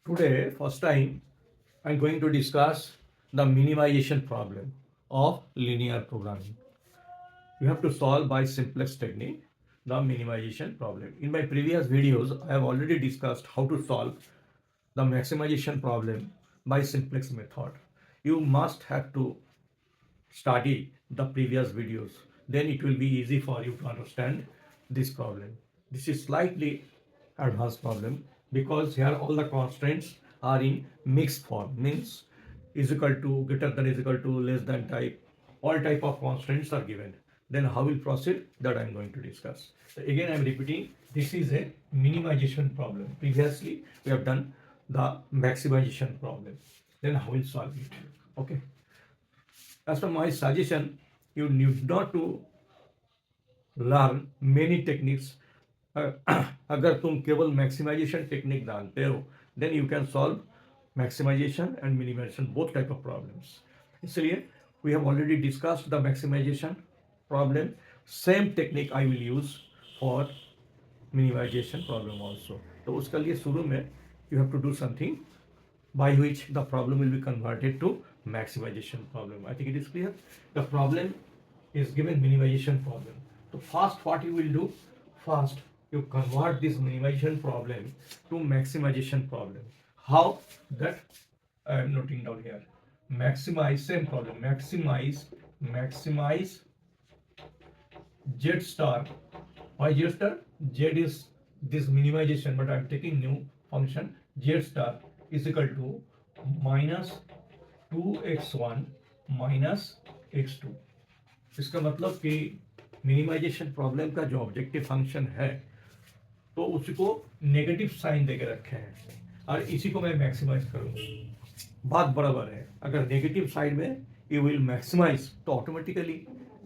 Today, first time, I'm going to discuss the minimization problem of linear programming. You have to solve by simplex technique the minimization problem. In my previous videos, I have already discussed how to solve the maximization problem by simplex method. You must have to study the previous videos. Then it will be easy for you to understand this problem. This is slightly advanced problem because here all the constraints are in mixed form, means is equal to, greater than, is equal to, less than type. All type of constraints are given. Then how we'll proceed, that I'm going to discuss. So again, I'm repeating, this is a minimization problem. Previously we have done the maximization problem. Then how we'll solve it. Okay. As per my suggestion, you need not to learn many techniques. अगर तुम केवल maximisation technique जानते हो then you can solve maximisation and minimisation both type of problems. इसलिए we have already discussed the maximisation problem. Same technique I will use for minimisation problem also. तो उसके लिए शुरू में you have to do something by which the problem will be converted to maximization problem. I think it is clear. The problem is given minimization problem. So first what you will do, first you convert this minimization problem to maximization problem. How? That I am noting down here. Maximize, same problem, maximize z star. Why z star? Z is this minimization, but I am taking new function z star is equal to minus 2x1 minus x2. इसका मतलब कि minimisation problem का जो objective function है तो उसको negative sign देके रखे हैं और इसी को मैं मैक्सिमाइज करूँगा. बात बराबर है. अगर नेगेटिव साइड में यू विल मैक्सिमाइज तो automatically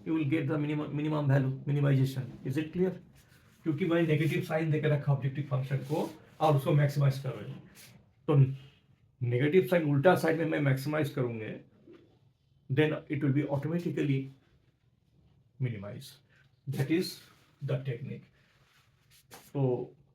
you will get the minimum value minimization. Is it clear? क्योंकि मैं नेगेटिव साइन देके रखा ऑब्जेक्टिव फंक्शन को और उसको मैक्सिमाइज कर रही हूँ. तो नेगेटिव साइन उल्टा साइड में मैं मैक्सिमाइज करूंगे then it will be automatically minimise. That is the technique. तो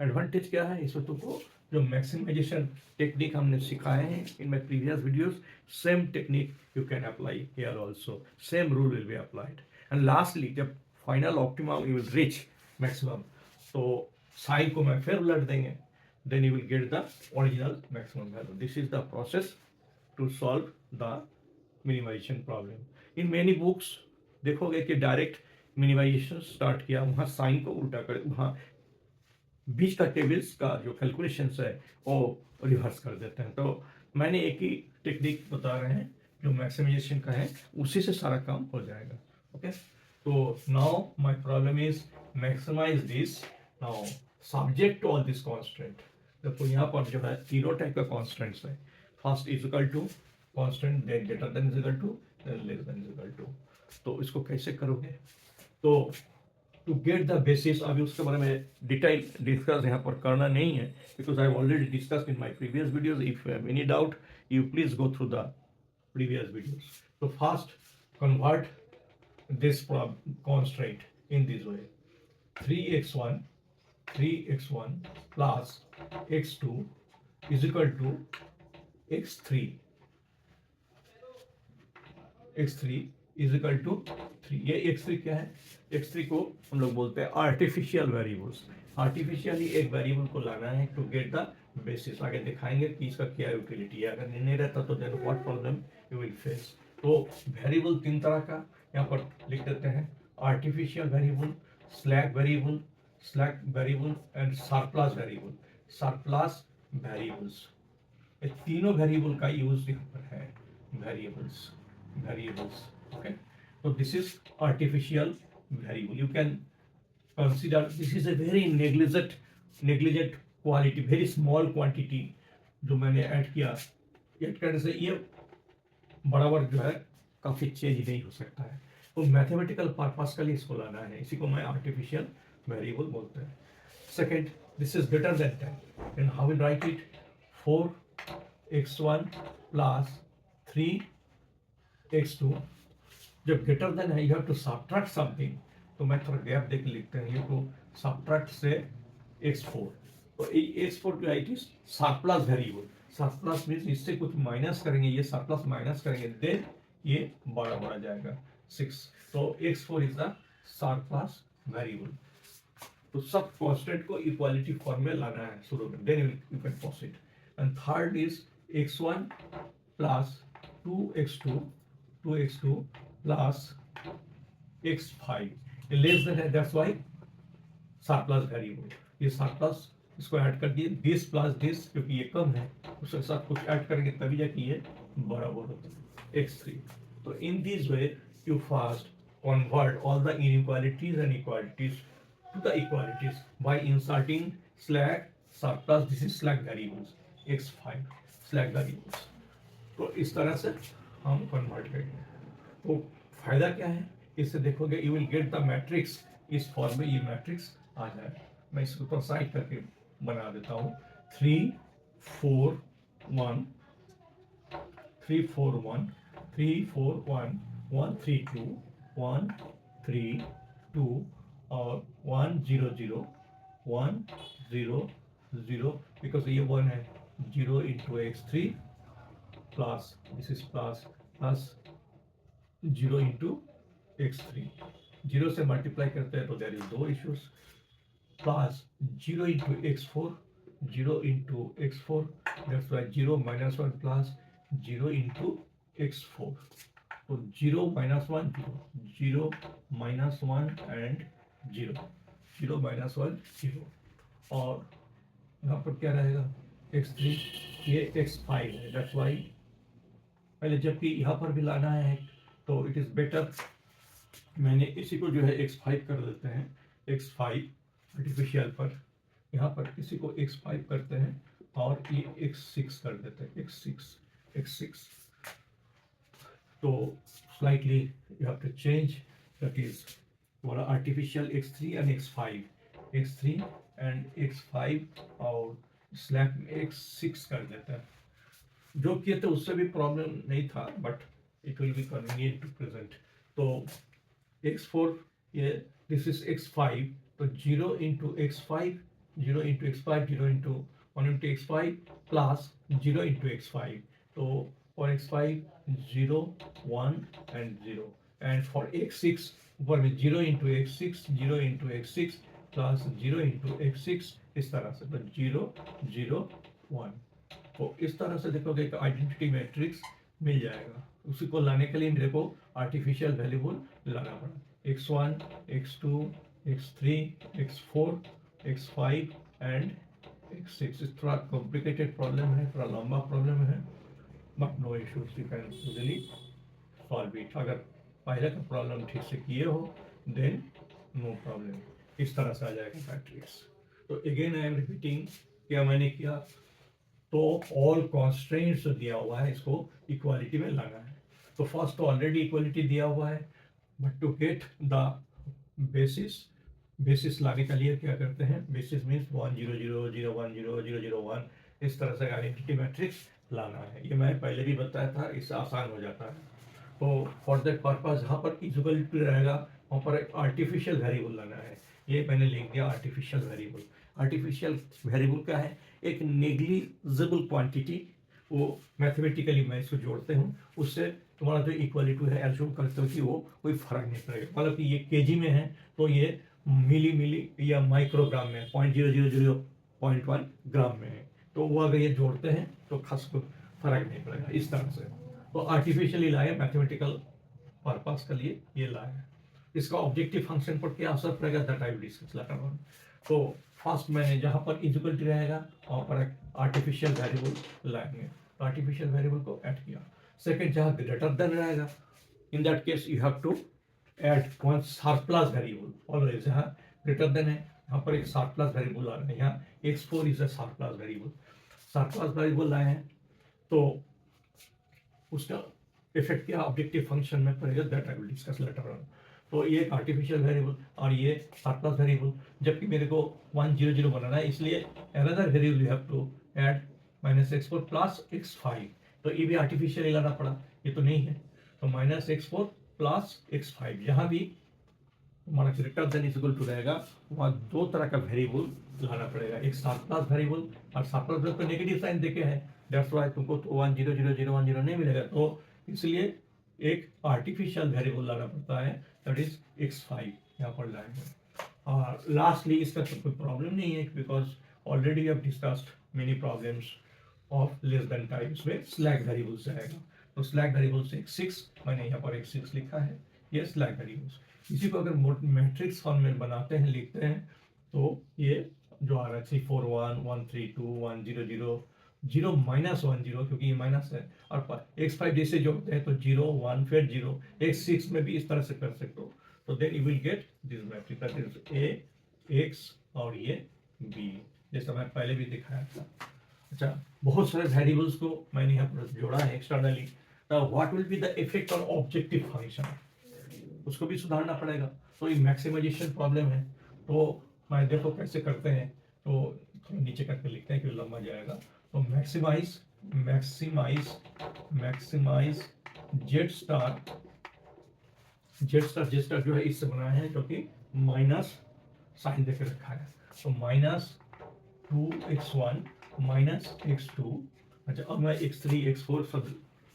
एडवांटेज क्या है इसमें तुमको जो मैक्सिमाइजेशन टेक्निक हमने सिखाए हैं in my previous videos, same technique you can apply here also. Same rule will be applied. And lastly जब final optimum you will reach maximum तो साइन को मैं फिर उलट देंगे, then you will get the original maximum value. This is the process to solve the minimization problem. In many books देखोगे कि direct minimisation start किया, वहाँ साइन को उल्टा कर, वहाँ बीच का टेबल्स का जो कैलकुलेशंस है वो रिवर्स कर देते हैं. तो मैंने एक ही टेक्निक बता रहे हैं जो मैक्सिमाइजेशन का है, उसी से सारा काम हो जाएगा. ओके. तो now my problem is maximize this. Now subject to all this constant. देखो यहाँ पर जो है तीनों टाइप का कॉन्स्टेंट्स है. First is equal to constant, then greater than is equal to, then less than is equal to. तो इसको कैसे करोगे? तो टू गेट द बेसिस, अभी उसके बारे में डिटेल डिस्कस यहाँ पर करना नहीं है because I already discuss in my previous videos. If you have any doubt you please go through the previous videos. तो first convert this constant in this way. 3x1 plus x2 is equal to x3. x3 is equal to 3. ये x3 क्या है? x3 को हम लोग बोलते हैं artificial variables. Artificially एक वेरिएबल को लाना है टू गेट द बेसिस. आगे दिखाएंगे कि इसका क्या यूटिलिटी है. अगर नहीं रहता तो then what problem you will face. तो वेरिएबल तीन तरह का यहाँ पर लिख देते हैं. Artificial variable, slack variable, slack variable and surplus variable. Surplus variables, ये तीनों वेरिएबल का यूज यहाँ पर है. Variables okay. तो this is artificial variable. You can consider this is a very negligent quality, very small quantity जो मैंने add किया. ऐड करने से ये बराबर जो है काफ़ी चेंज नहीं हो सकता है. तो मैथमेटिकल पर्पस के लिए इसको लाना है, इसी को मैं आर्टिफिशियल वेरिएबल बोलते हैं. Second, this is greater than 10. And how will write it? 4x1 plus 3x2. जब ग्रेटर देन है you have to subtract something. तो मैं थोड़ा गैप देख लिखते हैं. यू टू सबट्रैक्ट से x4. तो x4 जो है it is surplus variable. Surplus means इससे कुछ माइनस करेंगे, ये सरप्लस माइनस करेंगे, देन ये बड़ा बढ़ जाएगा 6। तो x4 is the surplus variable. तो सब कांस्टेंट को इक्वालिटी फॉर्म में लाना है शुरू में, then you can proceed. And third is x1 plus 2x2 plus x5 less than है, दैट्स व्हाई सरप्लस वेरिएबल। ये सरप्लस इसको ऐड कर दिए, दिस प्लस दिस, क्योंकि ये कम है उसके साथ कुछ ऐड करेंगे तभी जाके ये बराबर होता है x3। तो इन this way you first convert all the inequalities and equalities to the equalities by inserting slack surplus, this is slack variables, x5 slack variables। तो इस तरह से हम कन्वर्ट करेंगे। तो फायदा क्या है, इससे देखोगे you will get the matrix, इस फॉर्म में ये मैट्रिक्स आ जाए। मैं इसको ऊपर साइड करके बना देता हूँ, 3 4 1 3 4 1 3 4 1 1 3 2 1 3 2 और 1 0 0 1 0 0, बिकॉज ये 1 है, 0 into x3 plus this is plus 0 into x3, 0 से मल्टीप्लाई करते हैं तो देयर इज दो issues, plus 0 into x4 0 into x4, that's why 0 minus 1 plus 0 into x4। तो 0 minus 1 0 0 minus 1 and 0 0 minus 1 0, और यहाँ पर क्या रहेगा x3, ये x5 है, दैट्स वाई पहले, जबकि यहाँ पर भी लाना है तो इट इज बेटर मैंने इसी को जो है x5 कर देते हैं, x5 आर्टिफिशियल पर, यहाँ पर इसी को x5 करते हैं और ये x6 कर देते हैं, x6। तो slightly you have to change, that is for artificial x3 and x3 and x5 और स्लैब में x6 कर देता है। जो किए थे उससे भी प्रॉब्लम नहीं था, but it will be convenient to present. तो x4 ये दिस इज x5, तो 0 into x5 0 into x5 0 into 1 into x5 plus 0 into x5, तो for x5 0 1 and 0, and for x6 ऊपर में 0 into x6 0 into x6 plus 0 into x6, इस तरह से, तो 0 0 1। तो इस तरह से देखोगे एक आइडेंटिटी मैट्रिक्स मिल जाएगा। उसी को लाने के लिए मेरे को आर्टिफिशियल वेरिएबल लाना पड़ा, x1 x2 x3 x4 x5 and x6। थोड़ा कॉम्प्लिकेटेड प्रॉब्लम है, थोड़ा लंबा प्रॉब्लम है, but no issues, you can easily solve it. अगर पहले का प्रॉब्लम ठीक से किए हो देन नो प्रॉब्लम, इस तरह से आ जाएगा मैट्रिक्स। तो अगेन आई एम रिपीटिंग, क्या मैंने किया, तो ऑल कॉन्स्ट्रेंट्स दिया हुआ है, इसको इक्वालिटी में लाना है। तो फर्स्ट तो ऑलरेडी इक्वालिटी दिया हुआ है, but to get the basis लाने के लिए क्या करते हैं, बेसिस मीन्स 1 0 0 0 1 0 0 0 1, इस तरह से आइडेंटिटी मैट्रिक्स लाना है। ये मैं पहले भी बताया था, इससे आसान हो जाता है। तो फॉर दैट पर्पज जहाँ पर इक्वल टू रहेगा वहाँ पर एक आर्टिफिशियल वेरिएबल लाना है। ये मैंने लिख दिया आर्टिफिशियल वेरिएबल। आर्टिफिशियल वेरिएबल क्या है, एक नेग्लिजिबल क्वांटिटी, वो मैथमेटिकली मैं इसको जोड़ते हूँ, उससे तुम्हारा जो इक्वलिटी है एज्यूम करते हो कि वो कोई फर्क नहीं पड़ेगा। मतलब कि ये केजी में है तो ये मिली या माइक्रोग्राम में 0.0001 ग्राम में है, तो वो अगर ये जोड़ते हैं तो खास को फर्क नहीं पड़ेगा, इस तरह से। तो आर्टिफिशियली लाए, मैथमेटिकल पर्पस के लिए ये लाए। इसका ऑब्जेक्टिव फंक्शन पर क्या असर पड़ेगा, that I will discuss later on. तो फर्स्ट मैंने जहाँ पर इक्वलिटी रहेगा वहाँ पर आर्टिफिशियल वेरिएबल लाएंगे, तो आर्टिफिशियल वेरिएबल को ऐड किया। सेकंड जहाँ ग्रेटर देन रहेगा, in that case you have to add one surplus variable. Always जहाँ ग्रेटर देन है यहाँ पर एक सरप्लस वेरिएबल आ रहा है, यहाँ x4 is a surplus variable. Surplus variable लाए हैं तो उसका इफेक्ट क्या ऑब्जेक्टिव फंक्शन में पड़ेगा, that I will discuss later on. तो ये एक आर्टिफिशियल वेरिएबल और ये सरप्लस वेरिएबल, जबकि मेरे को 1 0 0 बनाना है, इसलिए another variable you have to add -x4 plus x5। तो ये भी आर्टिफिशियल लाना पड़ा, ये तो नहीं है, तो -x4 प्लस x5। यहाँ भी हमारा greater than is equal to रहेगा, वहाँ दो तरह का वेरिएबल लाना पड़ेगा, एक सरप्लस वेरिएबल और सरप्लस वेरिएबल को नेगेटिव साइन देके है, दैट्स व्हाई तुमको तो 1 0 0 0 1 0 नहीं मिलेगा, तो इसलिए एक आर्टिफिशियल वेरिएबल लाना पड़ता है, दैट इज x5 यहाँ पर लाएंगे। और लास्टली इसका तो कोई प्रॉब्लम नहीं है, because already we have discussed many problems of less than types में स्लैक वेरिएबल्स आएगा, तो स्लैक वेरिएबल्स x6 मैंने यहाँ पर x6 लिखा है, ये स्लैक वेरिएबल्स। इसी को अगर मैट्रिक्स फॉर्म में बनाते हैं, लिखते हैं, तो ये जो आ रहा है 3 4 1 1 3 2 1 0 0 0 -1 0, क्योंकि ये माइनस है, और x5 जैसे जोड़ते हैं तो 0 1 फिर 0, x6 में भी इस तरह से कर सकते हो, तो then you will get this matrix that is a x और ये b, जैसा मैं पहले भी दिखाया था। अच्छा, बहुत सारे वेरिएबल्स को मैंने यहाँ पर जोड़ा है एक्सटर्नली, तो what will be the effect on objective function, उसको भी सुधारना पड़ेगा, तो ये मैक्सिमाइजेशन प्रॉब्लम है। तो मैं देखो कैसे करते हैं, तो नीचे करके लिखते हैं कि लंबा जाएगा, तो maximize maximize maximize Z star जो है इससे बनाया है, जो कि माइनस साइन देकर रखा है, तो -2x1 -x2। अच्छा, अब मैं x3 x4 सब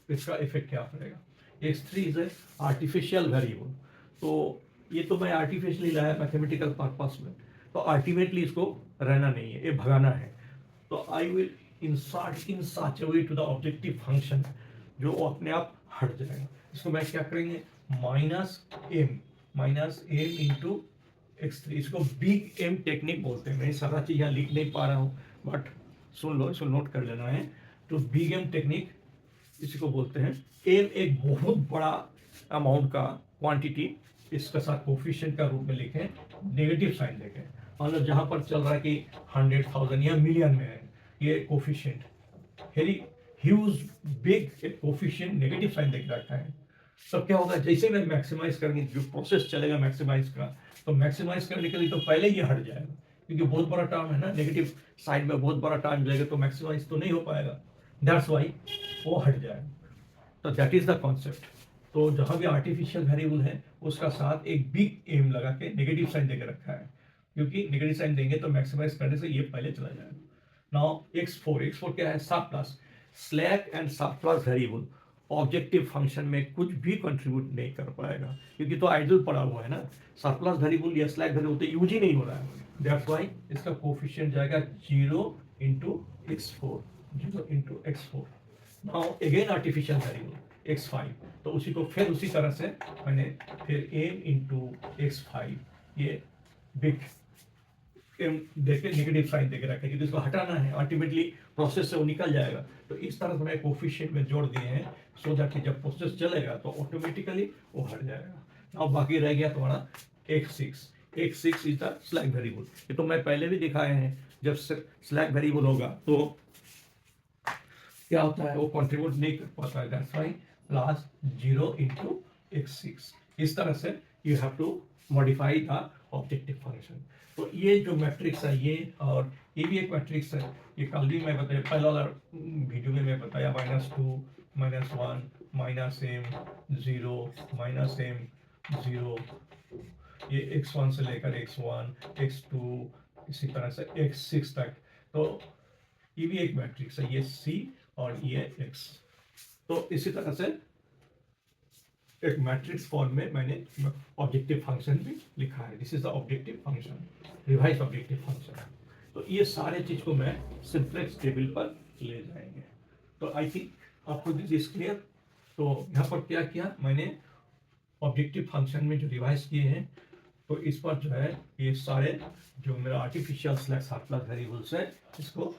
इसका इफेक्ट क्या पड़ेगा। x3 is a artificial variable, तो ये तो मैं आर्टिफिशियली लाया मैथमेटिकल पर्पस में, तो अल्टीमेटली इसको रहना नहीं है, ये भगाना है, तो I will insert in such a way to the objective function, जो अपने आप हट जाएगा। इसको मैं क्या करेंगे, -m इंटू x3, इसको बिग एम टेक्निक बोलते हैं। मैं सारा चीज यहाँ लिख नहीं पा रहा हूँ, बट सुन लो, इसको नोट कर लेना है। तो बिग एम टेक्निक इसी को बोलते हैं। एम एक बहुत बड़ा अमाउंट का क्वांटिटी इसके साथ कोफिशिएंट का रूप में लिखें, नेगेटिव साइन देखें, मतलब जहां पर चल रहा है कि 100,000 या मिलियन में है, ये coefficient very huge big coefficient negative sign देख रखा है। तब क्या होगा, जैसे मैं मैक्सिमाइज करेंगे, जो प्रोसेस चलेगा मैक्सिमाइज का, तो मैक्सिमाइज करने के लिए तो पहले ये हट जाएगा, क्योंकि बहुत बड़ा टर्म है ना, नेगेटिव साइड में बहुत बड़ा टर्म जाएगा, तो मैक्सिमाइज तो नहीं हो पाएगा, दैट्स व्हाई वो हट जाएगा। तो दैट इज द कॉन्सेप्ट। तो जहां भी आर्टिफिशियल वेरिएबल है, उसका साथ एक बिग एम लगा के नेगेटिव साइन देके रखा है, क्योंकि नेगेटिव साइन देंगे तो मैक्सिमाइज करने से ये पहले चला जाएगा। नाउ x4 क्या है, surplus. Slack and surplus variable objective function में कुछ भी कंट्रीब्यूट नहीं कर पाएगा, क्योंकि तो आइडल पड़ा हुआ है ना, सरप्लस वेरिएबल या स्लैक वेरिएबल तो यूज ही नहीं हो रहा है, दैट्स व्हाई इसका कोफिशिएंट जाएगा 0 into x4। Now again artificial variable x5, तो उसी को फिर उसी तरह से मैंने फिर m इंटू x5, ये बिग एम देके नेगेटिव साइन देके रखे, क्योंकि इसको हटाना है, अल्टीमेटली प्रोसेस से वो निकल जाएगा, तो इस तरह से मैं कोफिशिएंट में जोड़ दिए हैं, सो दैट कि जब प्रोसेस चलेगा तो ऑटोमेटिकली वो हट जाएगा। अब बाकी रह गया तुम्हारा x6 is the slack variable, ये तो मैं पहले भी दिखाए हैं। जब स्लैक वेरिएबल होगा तो क्या होता है, वो कंट्रीब्यूट नहीं कर पाता है, that's why plus 0 into x6। इस तरह से you have to modify the objective function. तो ये जो मैट्रिक्स है, ये और ये भी एक मैट्रिक्स है, ये कल भी मैं बताया, पहला वाला वीडियो में मैं बताया, -2 -1 -m 0 -m 0, ये x1 से लेकर x1 x2 इसी तरह से x6 तक। तो ये भी एक मैट्रिक्स है, ये C और ये x। तो इसी तरह से एक मैट्रिक्स फॉर्म में मैंने ऑब्जेक्टिव फंक्शन भी लिखा है, this is the objective function, revise objective function. तो ये सारे चीज को मैं सिंप्लेक्स टेबल पर ले जाएंगे। तो आई थिंक आपको दिस इज क्लियर। तो यहाँ पर क्या किया मैंने, ऑब्जेक्टिव फंक्शन में जो रिवाइज किए हैं, तो इस पर जो है ये सारे जो मेरा आर्टिफिशियल स्लैश सरप्लस वेरिएबल्स है, इसको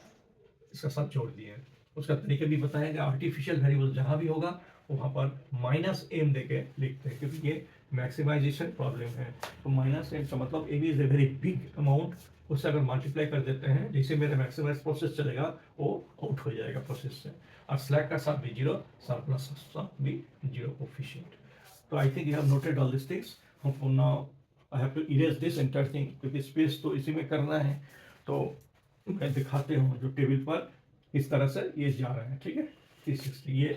इसका साथ जोड़ दिए हैं। उसका तरीके भी बताएंगे। आर्टिफिशियल वेरिएबल जहां भी होगा वहां पर -m देके लिखते हैं, क्योंकि ये मैक्सिमाइजेशन प्रॉब्लम है। तो -m का मतलब m is a very big amount, उससे अगर मल्टीप्लाई कर देते हैं, जैसे मेरा मैक्सिमाइज प्रोसेस चलेगा वो आउट हो जाएगा प्रोसेस से। और स्लैक का साथ भी 0, सरप्लस का साथ भी 0 कोफिशिएंट। तो I think you have noted all this things. हम now I have to erase this entire thing, क्योंकि स्पेस तो इसी में करना है। तो मैं दिखाते हूँ जो टेबल पर इस तरह से ये जा रहा है, ठीक है। 360 ये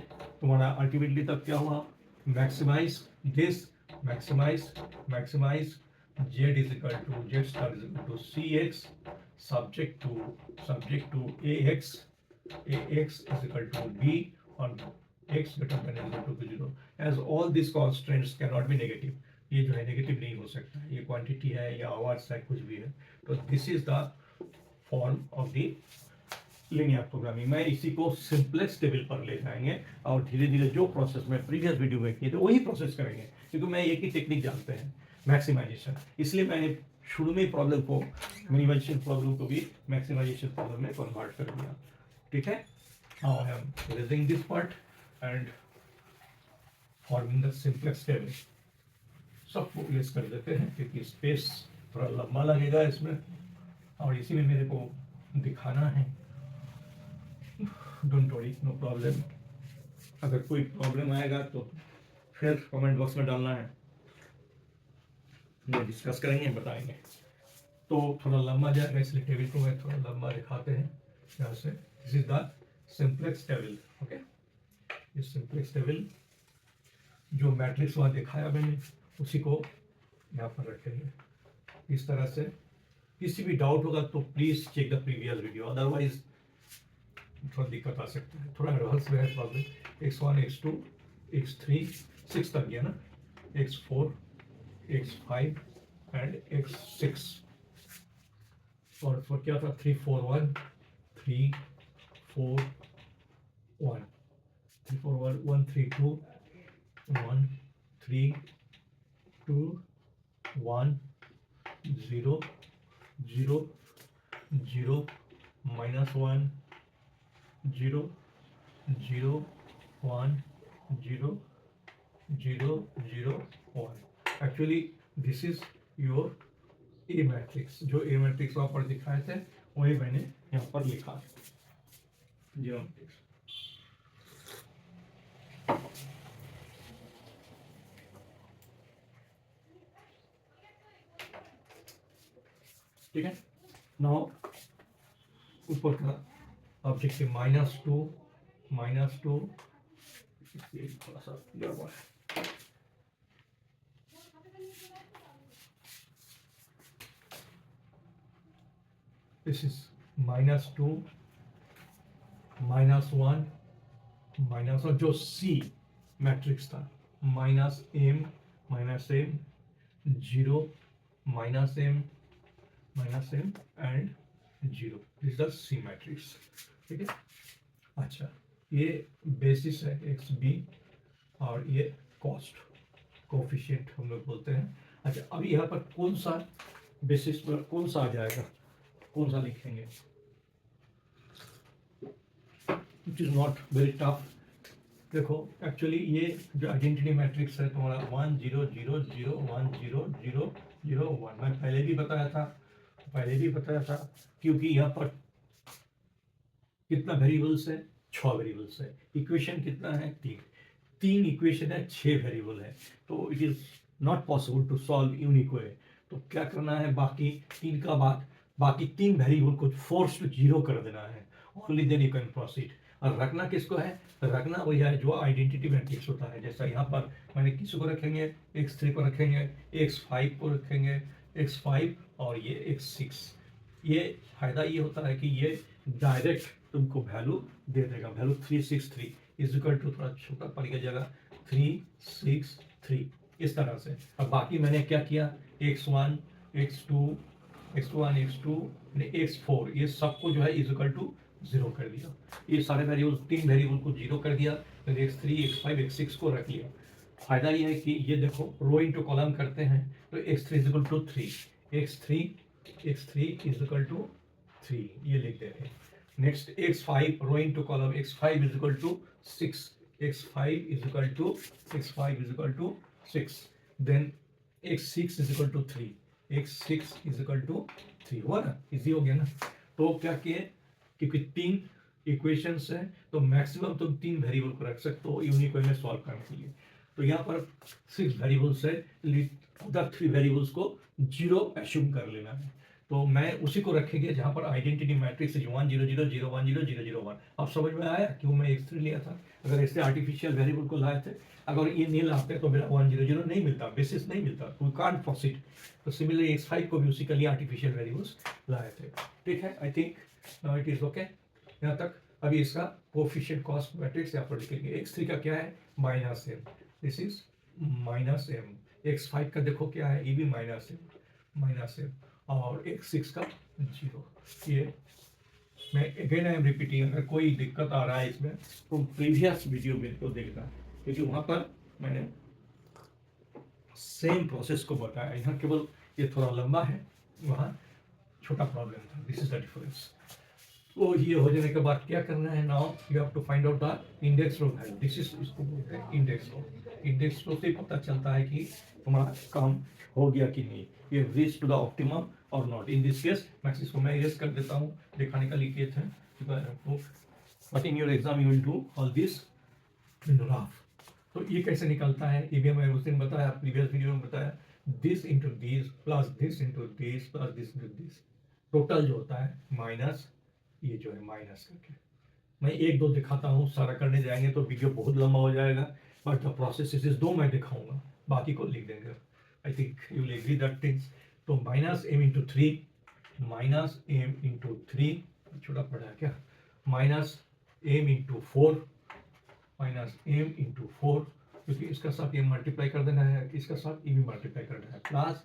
तुम्हारा अल्टीमेटली तब क्या हुआ, maximize this, maximize maximize Z is equal to Z star is equal to Cx subject to Ax is equal to B और x greater than or equal to 0 as all these constraints cannot be negative. ये जो है negative नहीं हो सकता है, ये quantity है या आवर्स है कुछ भी है. तो this is the form of the linear programming. मैं इसी को सिंपलेक्स टेबल पर ले जाएंगे और धीरे धीरे जो प्रोसेस में प्रीवियस वीडियो में किए थे वही प्रोसेस करेंगे, क्योंकि मैं एक ही टेक्निक जानते हैं, मैक्सिमाइजेशन. इसलिए मैंने शुरू में ही प्रॉब्लम को, मिनिमाइजेशन प्रॉब्लम को भी मैक्सिमाइजेशन प्रॉब्लम में कन्वर्ट कर दिया. ठीक है. Now I am erasing this part and forming the simplex table. सबको इरेज कर देते हैं क्योंकि स्पेस थोड़ा लंबा लगेगा इसमें और इसी में मेरे को दिखाना है. Don't worry, no problem. अगर कोई प्रॉब्लम आएगा तो फिर कमेंट बॉक्स में डालना है, ये डिस्कस करेंगे, बताएंगे. तो थोड़ा लंबा जाएगा इसलिए टेबल को मैं थोड़ा लंबा दिखाते हैं यहाँ से. This is the simplex table. Okay, ये सिंप्लेक्स टेबल जो मैट्रिक्स वहाँ दिखाया मैंने उसी को यहाँ पर रखेंगे इस तरह से. किसी भी डाउट होगा तो please check the previous video, otherwise थोड़ा दिक्कत आ सकता है. थोड़ा रहस्य है प्रॉब्लम. x1 x2 x3 6 तक गया ना, x4 x5 एंड x6 और फिर क्या था 3 4 1 3 4 1 3 4 1 3 2 1 3 2 1 0 0 0 minus 1 0 0 1 0 0 0 1. Actually this is your A matrix. जो ए मैट्रिक्स वहाँ पर दिखाए थे वही मैंने यहाँ पर लिखा है. ज्योमेट्रिक्स. ठीक है. नाउ ऊपर का ऑब्जेक्टिव -2 थोड़ा सा गड़बड़ है. दिस इज -2 -1 -1 जो सी मैट्रिक्स था -m 0 -m and 0. This the C matrix. ठीक है. अच्छा, ये बेसिस है एक्स बी और ये कॉस्ट कोफिशिएंट हम लोग बोलते हैं. अच्छा, अभी यहाँ पर कौन सा बेसिस पर कौन सा आ जाएगा, कौन सा लिखेंगे, which is not very tough. देखो एक्चुअली ये जो आइडेंटिटी मैट्रिक्स है तुम्हारा 1 0 0 0 1 0 0 0 1 मैं पहले भी बताया था क्योंकि यहाँ पर कितना वेरिएबल्स है, 6 वेरिएबल्स है. इक्वेशन कितना है, 3 इक्वेशन है, 6 वेरिएबल है. तो it is not possible to solve unique way. तो क्या करना है, बाकी 3 का बाद बाकी 3 वेरिएबल को फोर्स टू 0 कर देना है. Only then you can proceed. और रखना किसको है, रखना वही है जो आइडेंटिटी मैट्रिक्स होता है. जैसा यहाँ पर मैंने किसी को रखेंगे, x3 को रखेंगे, x5 को रखेंगे, x5 और ये x6. ये फायदा ये होता है कि ये डायरेक्ट तुमको वैल्यू दे देगा. वैल्यू 363 इज इक्वल टू, थोड़ा छोटा पड़ गया जगह, 363 इस तरह से. अब बाकी मैंने क्या किया, x1 x2 x4 ये सबको जो है इज इक्वल टू 0 कर दिया. ये सारे वेरिएबल 3 वेरिएबल को 0 कर दिया. फिर x3 x5 x6 को रख लिया. फायदा ये है कि ये देखो रो इनटू कॉलम करते हैं तो x3 is equal to 3, x3 is equal to 3 ये लिख देते हैं. Next x5 row into column, x5 is equal to 6, x5 is equal to 6. Then x6 is equal to 3, x6 is equal to 3. हुआ ना, easy हो गया ना. तो क्या किए, क्योंकि 3 इक्वेशंस हैं तो मैक्सिमम तुम 3 वेरिएबल को रख सकते हो यूनिक वे में सॉल्व करने के लिए. तो यहाँ पर 6 वेरिएबल्स है, अदर 3 वेरिएबल्स को 0 एज्यूम कर लेना है. तो मैं उसी को रखेंगे जहाँ पर आइडेंटिटी मैट्रिक्स 1 0 0 0 1 0 0 0 1। अब समझ में आया क्यों मैं x3 लिया था। अगर इससे आर्टिफिशियल वेरिएबल को लाए थे, अगर ये नहीं लाते तो मेरा 1 0 0 नहीं मिलता, बेसिस नहीं मिलता, वी कांट प्रोसीड। तो सिमिलरली x5 को भी उसी के लिए आर्टिफिशियल वेरिएबल्स लाए थे। ठीक है, I think now it is okay यहाँ तक। अभी इसका कोएफिशिएंट कॉस्ट मैट्रिक्स यहाँ पर लिखेंगे। x3 का क्या है minus M, this is minus M. x5 का देखो क्या है, ये भी माइनस एम, और x6 का 0। ये मैं अगेन आई एम रिपीटिंग, अगर कोई दिक्कत आ रहा है इसमें तो प्रीवियस वीडियो में तो देखना, क्योंकि वहाँ पर मैंने सेम प्रोसेस को बताया। यहाँ केवल ये थोड़ा लंबा है, वहाँ छोटा प्रॉब्लम था। This is the difference. तो ये हो जाने के बाद क्या करना है, now you have to find out the index row value. This is, इसको बोलते हैं इंडेक्स रो। इंडेक्स रो से पता चलता है कि हमारा काम हो गया कि नहीं, ये रीच टू द ऑप्टिमम और नॉट। इन दिस केस मैं इसको मैं इरेज कर देता हूँ, दिखाने का लिए थे, but in your exam you will do all this in graph. तो ये कैसे निकलता है, ये भी हमें उस दिन बताया, प्रीवियस वीडियो में बताया। This into this plus this into this plus this into this, total जो होता है माइनस ये जो है माइनस करके। मैं एक दो दिखाता हूँ, सारा करने जाएंगे तो वीडियो बहुत लंबा हो जाएगा, बट द प्रोसेस इज दो मैं दिखाऊंगा, बाकी को लिख देंगे। I think you will agree that things. तो minus M into 3, minus M into 3, छोटा पड़ा है क्या, minus M into 4, minus M into 4, क्योंकि इसका साथ ये मल्टीप्लाई कर देना है, इसका साथ ये भी मल्टीप्लाई कर देना है, प्लस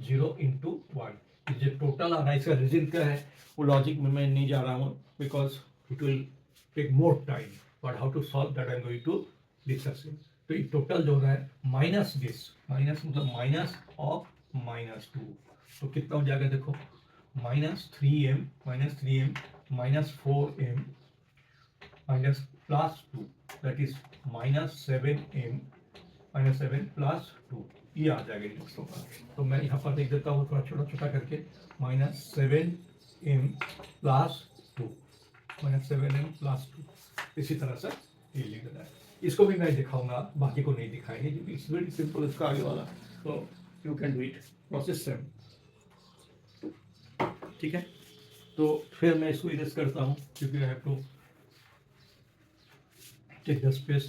0 इंटू 1। जो टोटल आ रहा है इसका रीजन क्या है वो लॉजिक में मैं नहीं जा रहा हूँ, because it will take more time, but how to solve that I am going to discuss it. तो ये टोटल जो हो रहा है माइनस दिस, माइनस मतलब माइनस ऑफ -2, तो कितना हो जाएगा देखो, -3m minus 4m minus plus 2, that is -7m plus 2, ये आ जाएगा इंडेक्स रो का। तो मैं यहाँ पर देख देता हूँ थोड़ा छोटा छोटा करके, -7m प्लस 2, -7m प्लस 2, इसी तरह से ये लिख देना है। इसको भी मैं दिखाऊंगा, बाकी को नहीं दिखाएंगे क्योंकि इट्स वेरी सिंपल इसका आगे वाला, तो you can do it, process same. ठीक है, तो फिर मैं इसको इरेज करता हूँ क्योंकि I have to take the space.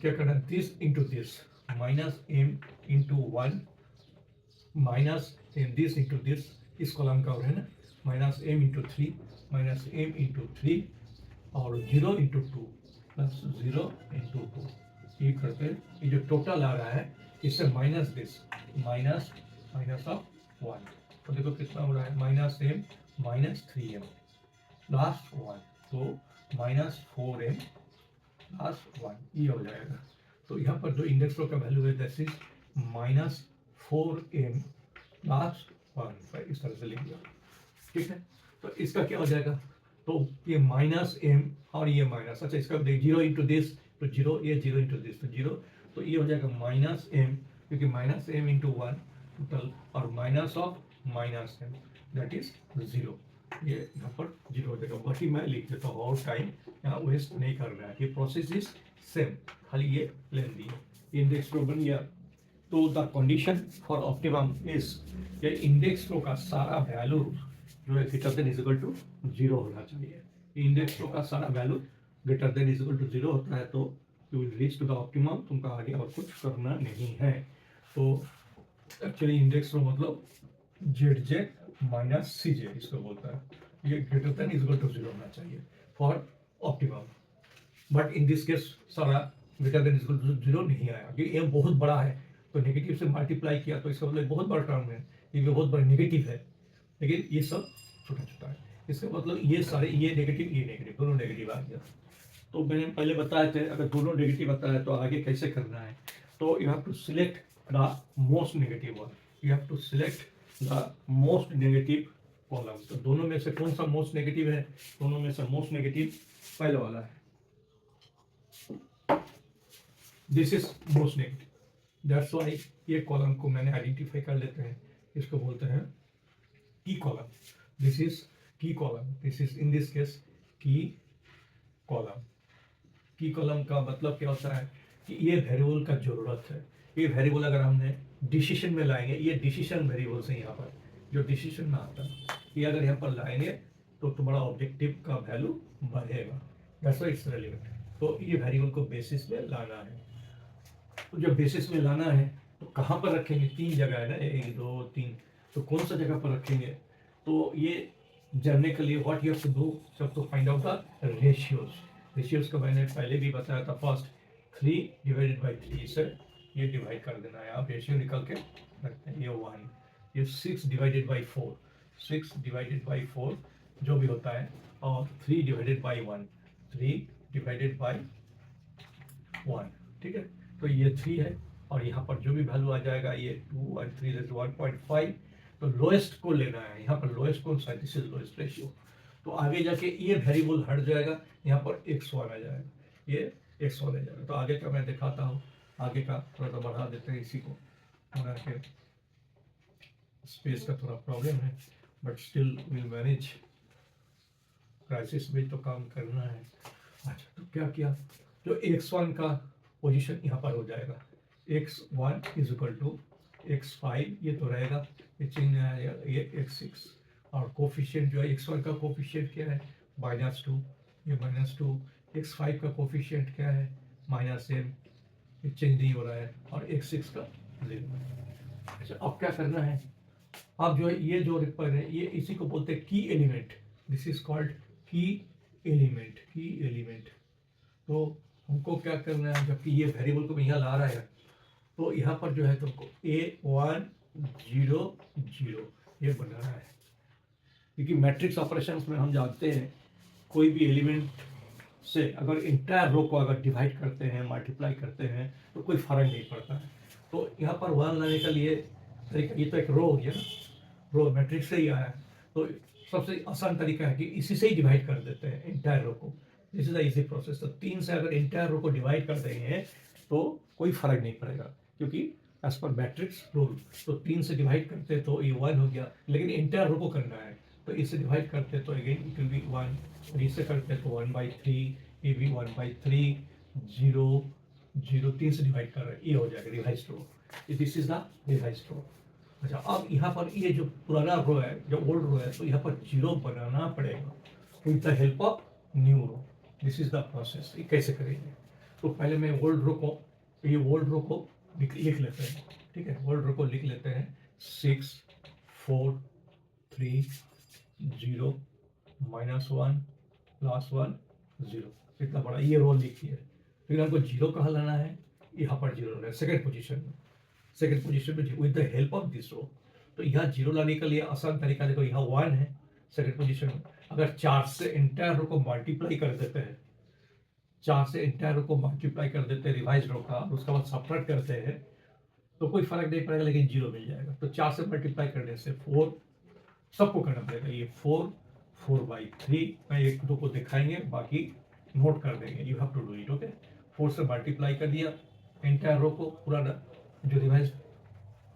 क्या करना है, this into this, minus M into 1, minus M this into this, इस कॉलम का है ना, minus M into 3, minus M into 3, और 0 इंटू 2 प्लस 0 इंटू 2, ये करते ये जो टोटल आ रहा है इससे माइनस दिस, माइनस ऑफ 1, तो देखो कितना हो रहा है, minus M minus 3m plus 1, तो -4m प्लस 1, ये हो जाएगा। तो यहाँ पर जो इंडेक्स रो का वैल्यू है दैट इज -4m प्लस 1, इस तरह से लिख दिया। ठीक है, तो इसका क्या हो जाएगा, तो ये -m और ये माइनस, अच्छा इसका 0 इंटू दिस तो 0, ये 0 इंटू दिस तो 0, तो ये हो जाएगा -m, क्योंकि -m इंटू 1 टोटल, और minus of -m that is 0, ये यहाँ पर 0 हो जाएगा। बाकी मैं लिख देता हूँ, और टाइम यहाँ वेस्ट नहीं कर रहा है, ये प्रोसेस इज सेम, खाली ये लेंथी है। इंडेक्स रो बन गया, तो the condition for optimum is, ये इंडेक्स रो का सारा वैल्यू जो है greater than is equal to 0 होना चाहिए। इंडेक्स रो का सारा value greater than is equal to 0 होता है तो you will reach to the optimum, तुमका आगे और कुछ करना नहीं है। तो एक्चुअली इंडेक्स रो मतलब ZJ माइनस CJ इसको बोलता है, ये greater than is equal to 0 होना चाहिए for optimum. But in this case सारा greater than is equal to 0 नहीं आया, क्योंकि m बहुत बड़ा है, तो नेगेटिव से मल्टीप्लाई किया तो इसका मतलब बहुत बड़ा टर्म है, ये भी बहुत बड़ा नेगेटिव है, लेकिन ये सब छोटा छोटा है। इसका मतलब ये सारे, ये नेगेटिव दोनों नेगेटिव आ गया। तो मैंने पहले बताए थे अगर दोनों नेगेटिव आता है तो आगे कैसे करना है, तो you have to select the most negative one, you have to select the most negative column. तो दोनों में से कौन सा मोस्ट नेगेटिव है, दोनों में से मोस्ट नेगेटिव पहले वाला है, this is most negative, that's why ये कॉलम को मैंने आइडेंटिफाई कर लेते हैं, इसको बोलते हैं की कॉलम, दिस इज की column, this is in this case की कॉलम। की कॉलम का मतलब क्या होता है कि ये वेरिएबल का जरूरत है, ये वेरिएबल अगर हमने डिसीजन में लाएंगे, ये डिसीजन वेरिएबल्स हैं यहाँ पर जो डिसीजन में आता है कि अगर यहाँ पर लाएंगे तो तुम्हारा ऑब्जेक्टिव का वैल्यू बढ़ेगा, दैट्स व्हाई इट्स रेलेवेंट। तो ये वेरिएबल को बेसिस में लाना है। तो जब बेसिस में लाना है तो कहाँ पर रखेंगे, 3 जगह है ना, 1 2 3, तो कौन सा जगह पर रखेंगे, तो ये जानने के लिए what you have to do, सब तो फाइंड आउट द रेशियोज का मैंने पहले भी बताया था। फर्स्ट 3 डिवाइडेड बाई 3 से ये डिवाइड कर देना है, आप रेशियो निकल के रखते हैं, ये 1, ये 6 डिवाइडेड बाई 4, 6 डिवाइडेड बाई 4 जो भी होता है, और 3 डिवाइडेड बाई 1, 3 डिवाइडेड बाई 1, ठीक है। तो ये 3 है, और यहाँ पर जो भी वैल्यू आ जाएगा ये 2 और 3 is 1.5, तो लोएस्ट को लेना है, यहाँ पर लोएस्ट कौन सा है, दिस इज लोएस्ट रेशियो। तो आगे जाके ये वेरिएबल हट जाएगा, यहाँ पर x1 आ जाएगा, ये x1 आ जाएगा। तो आगे का मैं दिखाता हूँ, आगे का थोड़ा सा बढ़ा देते हैं इसी को, स्पेस का थोड़ा प्रॉब्लम है but still will manage, crisis में तो काम करना है। अच्छा, तो क्या किया, जो x1 का पोजीशन यहाँ पर हो जाएगा, x1 is equal to x5, ये तो रहेगा, ये चेंज आएगा, ये x6, और कोफिशिएंट जो है x1 का कोफिशिएंट क्या है, -2, ये -2, x5 का कोफिशिएंट क्या है, -m, ये चेंज नहीं हो रहा है, और x6 का 0। अच्छा, अब क्या करना है, अब जो है ये जो रिपर है ये इसी को बोलते हैं की एलिमेंट, दिस इज कॉल्ड की एलिमेंट। तो हमको क्या करना है, जबकि ये वेरिएबल को मैं यहाँ ला रहा है, तो यहाँ पर जो है तुमको A1 0 0 ये बनाना है, क्योंकि मैट्रिक्स ऑपरेशन में हम जानते हैं कोई भी एलिमेंट से अगर इंटायर रो को अगर डिवाइड करते हैं, मल्टीप्लाई करते हैं, तो कोई फर्क नहीं पड़ता है। तो यहाँ पर 1 लाने के लिए ये तो एक रो हो गया ना, रो मैट्रिक्स से ही आया है, तो सबसे आसान तरीका है कि इसी से ही डिवाइड कर देते हैं इंटायर रो को, this is the easy process. तो 3 से अगर इंटायर रो को डिवाइड कर देंगे तो कोई फर्क नहीं पड़ेगा, क्योंकि एज पर मैट्रिक्स रूल, तो 3 से डिवाइड करते तो ये 1 हो गया, लेकिन इंटायर रो को करना है तो इससे डिवाइड करते तो अगेन इट विल बी 1, और इससे करते तो 1/3, ये भी 1/3, 0 0, 3 से डिवाइड कर रहे हैं, ये हो जाएगा revise row, this is the revise row. अच्छा, अब यहाँ पर ये जो पुराना रो है, जो ओल्ड रो है, तो यहाँ पर 0 बनाना पड़ेगा with the help of new row, this is the process. ये कैसे करेंगे, तो पहले मैं ओल्ड रो को, ये ओल्ड रो को लिख लेते हैं, ठीक है, ओल्ड रो को लिख लेते हैं, 6 4 3 0 -1 +1 0, इतना बड़ा ये रो लिखिए। फिर हमको 0 कहाँ लाना है, यहाँ पर 0 लाना है सेकेंड पोजीशन में with the help of this row. तो यहाँ 0 लाने के लिए आसान तरीका देखो, यहाँ 1 है सेकेंड पोजीशन में, अगर 4 से इंटायर रो को मल्टीप्लाई कर देते हैं, 4 से इंटायर रो को मल्टीप्लाई कर देते हैं रिवाइज रो का, उसके बाद सबट्रैक्ट करते हैं, तो कोई फर्क नहीं पड़ेगा, लेकिन 0 मिल जाएगा। तो 4 से मल्टीप्लाई करने से 4 सबको करना पड़ेगा, ये 4/3, मैं एक दो को दिखाएंगे, बाकी नोट कर देंगे, you have to do it, okay. 4 से मल्टीप्लाई कर दिया एंटायर रो को, पूरा जो रिवाइज,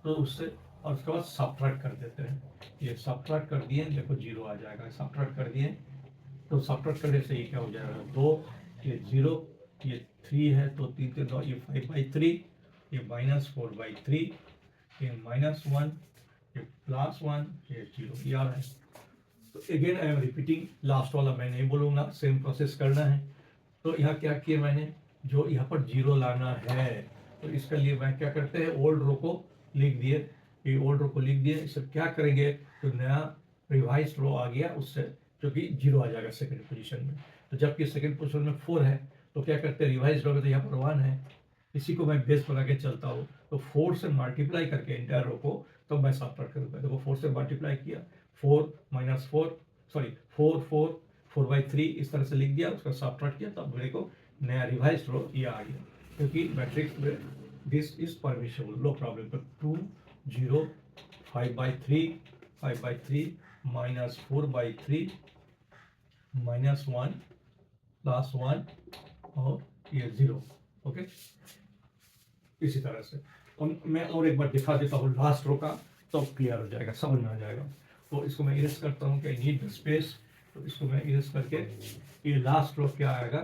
तो उससे, और उसके बाद सबट्रैक्ट कर देते हैं, ये सबट्रैक्ट कर दिए, देखो 0 आ जाएगा, सबट्रैक्ट कर दिए, तो सबट्रैक्ट करने से ये क्या हो जाएगा, 2, ये 0, ये 3 है, तो 3 3 2, ये 5/3, ये -4/3, ये -1, ये +1, ये 0, ये आ रहा है। तो again I am repeating, last वाला मैं नहीं बोलूँगा, सेम प्रोसेस करना है। तो यहाँ क्या किया मैंने, जो यहाँ पर 0 लाना है, तो इसके लिए मैं क्या करते हैं, ओल्ड रो को लिख दिए, ये ओल्ड रो को लिख दिए, इससे क्या करेंगे, तो नया रिवाइज रो आ गया उससे, जो कि 0 आ जाएगा सेकंड पोजीशन में। तो जबकि सेकंड पोजीशन में 4 है, तो क्या करते हैं, रिवाइज रो में तो यहाँ पर 1 है, इसी को मैं बेस बना के चलता हूँ, तो 4 से मल्टीप्लाई करके इंटायर रो को, तो मैं सबट्रैक्ट करूँगा, देखो 4 से मल्टीप्लाई किया, 4 4/3 इस तरह से लिख दिया, उसका सबट्रैक्ट किया, तब मेरे को नया रिवाइज रो ये आ गया, क्योंकि मैट्रिक्स में this is permissible, no problem. तो 2 0 5/3 -4/3 -1 +1 और ये 0, ओके। इसी तरह से, और मैं और एक बार दिखा देता हूँ लास्ट रो का, तो क्लियर हो जाएगा, समझ में आ जाएगा। तो इसको मैं इरेज करता हूँ कि आई नीड स्पेस, तो इसको मैं इरेज करके, ये लास्ट रो क्या आएगा,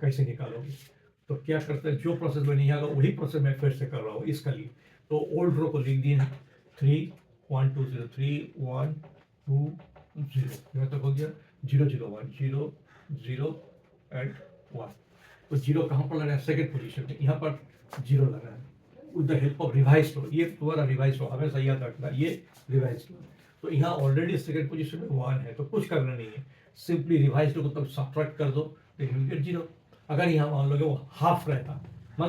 कैसे निकालोगे, तो क्या करते हैं, जो प्रोसेस में नहीं आएगा वही प्रोसेस मैं फिर से कर रहा हूँ इसका लिए। तो ओल्ड रो को लिख दिए हैं, 3 1 2 0 3 1 2 0 यहाँ तक हो गया 0 0 1 0 0 एंड 1। तो 0 कहाँ पर लगा है? सेकंड पोजीशन में, यहाँ पर 0 लगा है with the help of revise row. ये तुम्हारा रिवाइज रो हमेशा याद रखना, ये रिवाइज रो। तो यहाँ ऑलरेडी सेकंड पोजीशन में 1 है, तो कुछ करना नहीं है, सिंपली रिवाइज रो को तब सब्ट्रैक्ट कर दो तो यू गेट 0। अगर यहाँ मान लो कि वो हाफ रहता, मान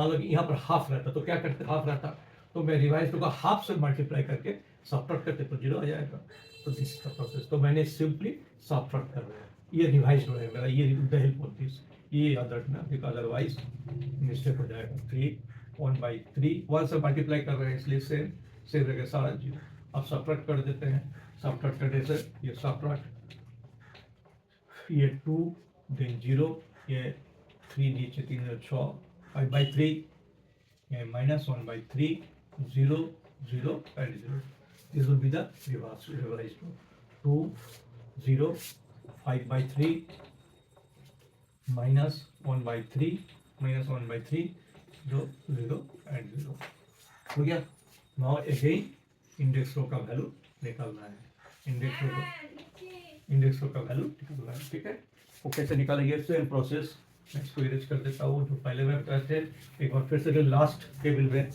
लो कि यहाँ पर हाफ रहता, तो क्या करते? हाफ रहता तो मैं रिवाइज रो का हाफ से मल्टीप्लाई करके सब्ट्रैक्ट करते तो 0 आ जाएगा। तो दिस इज द प्रोसेस। तो मैंने सिंपली सब्ट्रैक्ट कर रहा है, ये रिवाइज रो है मेरा, ये with the help of this, ये याद रखना बिकॉज अदरवाइज मिस्टेक हो जाएगा। 3 1/3 1 से मल्टीप्लाई कर रहे हैं इसलिए सेम सेम रहेगा सारा 0। अब सब्ट्रैक्ट कर देते हैं, सब्ट्रैक्ट करने से ये सब्ट्रैक्ट, ये 2 देन 0, ये 3 नीचे 3 6 5/3, ये -1/3 0 0 and 0। This will be the revised one। 2 0 5/3 -1/3 -1/3 0 0 and 0 हो गया। नाउ अगेन इंडेक्स रो का वैल्यू निकालना है, इंडेक्स रो का वैल्यू निकालना है, ठीक है। वो कैसे निकालेंगे? Same process. मैं इसको इरेज कर देता हूँ, जो पहले में बताए थे एक बार फिर से लास्ट टेबल में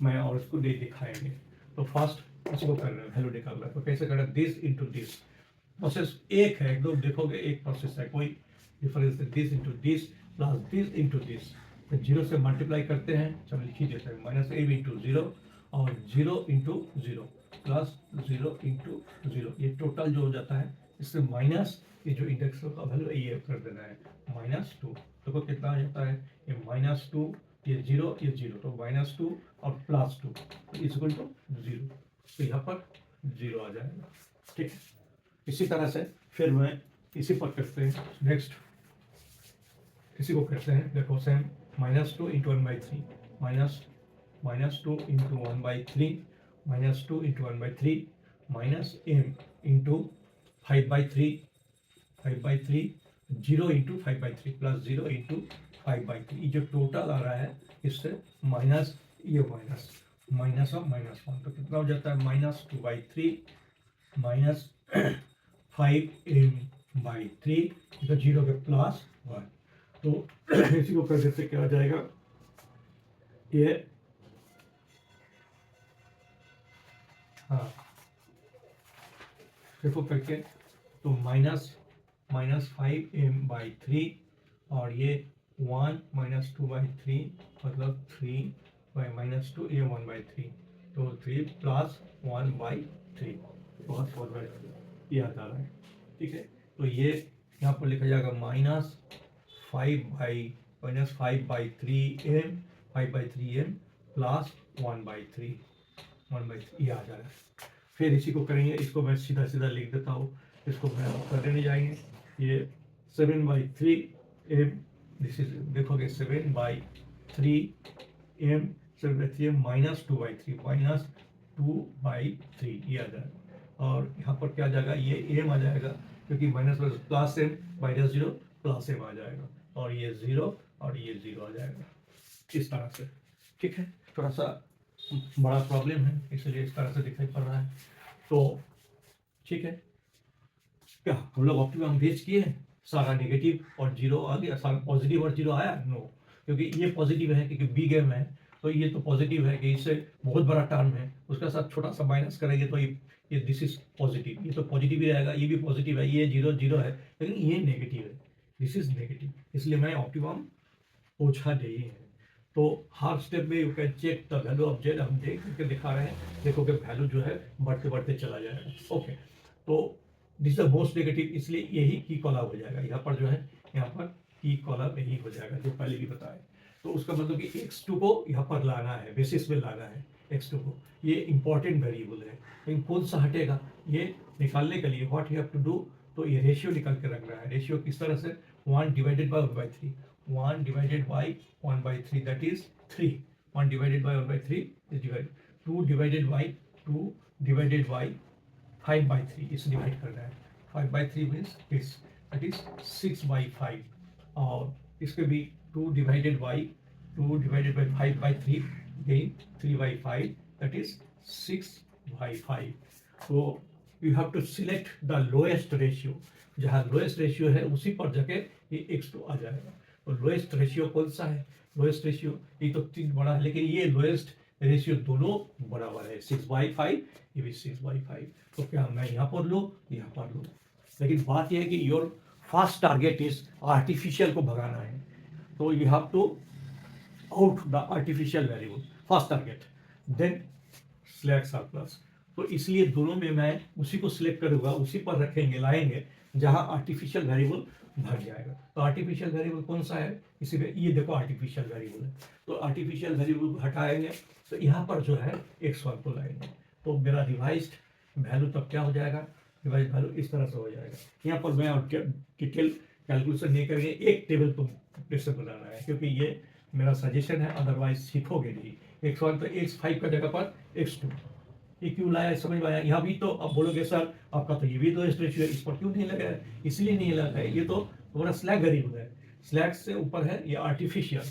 मैं और इसको दे दिखाएंगे। तो फर्स्ट इसको करना है, वैल्यू निकालना है। तो कैसे करना है? दिस इंटू दिस, प्रोसेस एक है एकदम, देखोगे एक प्रोसेस है, कोई डिफरेंस है। This into this plus this into this, तो 0 से मल्टीप्लाई करते हैं, चलो लिख ही देते हैं, -a इंटू 0 और 0 इंटू 0 प्लस 0 इंटू 0, ये टोटल जो हो जाता है इससे माइनस ये जो इंडेक्स का वैल्यू ये कर देना है -2। तो कितना आ जाता है? ये -2, ये 0 ये 0, तो -2 और +2 तो इक्वल टू 0। तो यहाँ पर 0 आ जाएगा, ठीक है। इसी तरह से फिर मैं इसी पर करते हैं, नेक्स्ट इसी को करते हैं, देखो same -2 into 1/3 -2 into 1/3 -2 into 1/3 -m into 5/3 0 into 5/3 plus 0 into 5/3, ये जो टोटल आ रहा है इससे माइनस ये माइनस और -1, तो कितना हो जाता है? -2/3 -5m/3, तो 0 के +1। तो इसी को कर देते क्या आ जाएगा? ये हाँ देखो करके, तो -5m/3 और ये 1 -2/3 मतलब 3 -2 ये 1/3, तो 3 + 1/3 बहुत 1/3 ये आता है, ठीक है। तो ये यहाँ पर लिखा जाएगा -5/3m प्लस 1/3 ये आ जाएगा। फिर इसी को करेंगे, इसको मैं सीधा सीधा लिख देता हूँ, इसको मैं करने नहीं जाएंगे। ये 7/3m, दिस इज देखोगे 7/3m -2/3 -2/3 ये आ जाएगा। और यहाँ पर क्या आ जाएगा? ये m आ जाएगा, क्योंकि minus plus m -0 plus m आ जाएगा, और ये 0 और ये 0 आ जाएगा, इस तरह से, ठीक है। थोड़ा सा बड़ा प्रॉब्लम है इसलिए इस तरह से दिखाई पड़ रहा है, तो ठीक है। क्या हम लोग ऑप्टिमम रीच किए? सारा नेगेटिव और 0 आ गया, सारा पॉजिटिव और 0 आया? नो, क्योंकि ये पॉजिटिव है, क्योंकि बी गेम है, तो ये तो पॉजिटिव है कि इससे बहुत बड़ा टर्म है, उसके साथ छोटा सा माइनस करेंगे तो ये दिस इज पॉजिटिव, ये तो पॉजिटिव ही रहेगा, ये भी पॉजिटिव है, ये 0 0 है, लेकिन ये नेगेटिव है, दिस इज नेगेटिव, इसलिए मैं ऑप्टिमम ओछा नहीं है। तो हर स्टेप में you can check the value of Z, हम देख करके दिखा रहे हैं, देखो कि वैल्यू जो है बढ़ते बढ़ते चला जाएगा। ओके, तो दिस द मोस्ट नेगेटिव, इसलिए यही की कॉलम हो जाएगा, यहाँ पर जो है, यहाँ पर की कॉलम यही हो जाएगा जो पहले भी बताया। तो उसका मतलब कि x2 को यहाँ पर लाना है, बेसिस में लाना है x2 को, ये इंपॉर्टेंट वेरिएबल है, लेकिन कौन सा हटेगा ये निकालने के लिए what you have to do, तो ये रेशियो निकाल के रखना है। रेशियो किस तरह से? 1 divided by 1/3, 1 divided by 1/3 that is 3, 1 divided by 1/3 is divide, 2 divided bye 2 divided by 5/3 इसे डिवाइड करना है, 5/3 मीन्स दिस दैट इज 6/5, और इसके भी 2 divided by 5/3 then 3/5 that is 6 by 5। तो you have to select the lowest ratio, जहाँ lowest ratio है उसी पर जगह ये x2 आ जाएगा। तो लोएस्ट रेशियो कौन सा है? लोएस्ट रेशियो ये तो 3 बड़ा है, लेकिन ये लोएस्ट रेशियो दोनों बराबर है, 6/5, ये भी 6/5। तो क्या मैं यहाँ पर लूँ, यहाँ पर लूँ? लेकिन बात यह है कि your first target is artificial को भगाना है, तो you have to out the artificial variable first target, then select surplus. तो इसलिए दोनों में मैं उसी को सिलेक्ट करूंगा, उसी पर रखेंगे, लाएंगे जहां आर्टिफिशियल वेरिएबल भग जाएगा। तो आर्टिफिशियल वेरिएबल कौन सा है? इसी में ये देखो आर्टिफिशियल वेरिएबल है, तो आर्टिफिशियल वेरिएबल हटाएंगे तो यहाँ पर जो है x1 को लाएंगे। तो मेरा रिवाइज्ड वैल्यू तब क्या हो जाएगा? रिवाइज वैल्यू इस तरह से हो जाएगा। यहाँ पर मैं डिटेल कैलकुलेशन नहीं करेंगे, एक टेबल तुम फिर से बनाना है, क्योंकि ये मेरा सजेशन है, अदरवाइज सीखोगे नहीं। x1 तो x5 का जगह पर x2, ये क्यों लाया समझ में आया? यहाँ भी तो अब बोलोगे सर आपका तो ये भी तो रेशियो है, इस पर क्यों नहीं लगा है? इसलिए नहीं लगा है, ये तो थोड़ा स्लैग गरीब है, स्लैग से ऊपर है ये आर्टिफिशियल।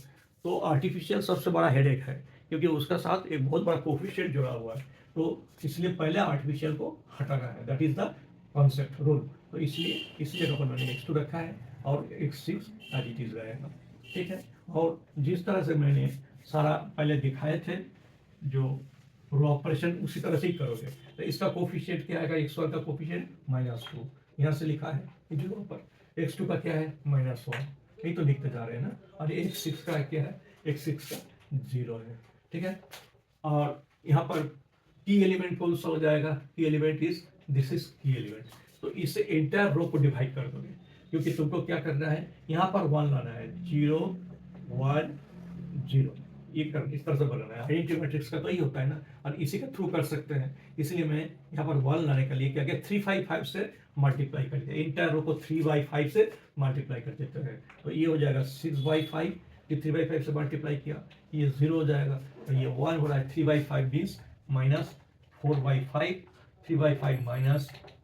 तो आर्टिफिशियल सबसे बड़ा हेडेक है, क्योंकि उसका साथ एक बहुत बड़ा कोफिशिएंट जुड़ा हुआ है, तो इसलिए पहले आर्टिफिशियल को हटाना है, that is the concept rule. तो इसलिए अपन मैंने x2 रखा है और x6 एज इट इज रहेगा, ठीक है। और जिस तरह से मैंने सारा पहले दिखाए थे जो रो ऑपरेशन, उसी तरह से ही करोगे। तो इसका कोफिशिएंट क्या आएगा? x1 का कोफिशिएंट -2, यहाँ से लिखा है जो पर। x2 का क्या है? -1, यही तो लिखते जा रहे हैं ना। और x6 का क्या है? x6 का 0 है, ठीक है। और यहाँ पर की एलिमेंट कौन सा हो जाएगा? की एलिमेंट इज दिस इज की एलिमेंट। तो इससे एंटायर रो को डिवाइड कर दोगे, क्योंकि तुमको क्या करना है, यहाँ पर 1 लाना है, 0 1 0, ये कर इस तरह से बनाना है। आइडेंटिटी मैट्रिक्स का तो ही होता है ना, और इसी के थ्रू कर सकते हैं। इसलिए मैं यहाँ पर 1 लाने के लिए क्या किया, 3/5 से मल्टीप्लाई कर दिया, इंटायर रो को 3/5 से मल्टीप्लाई कर देते हैं। तो ये हो जाएगा 6/5, ये 3/5 से मल्टीप्लाई किया, ये 0 हो जाएगा, तो ये 1 हो रहा है। 3/5 मीन्स -4/5, 3/5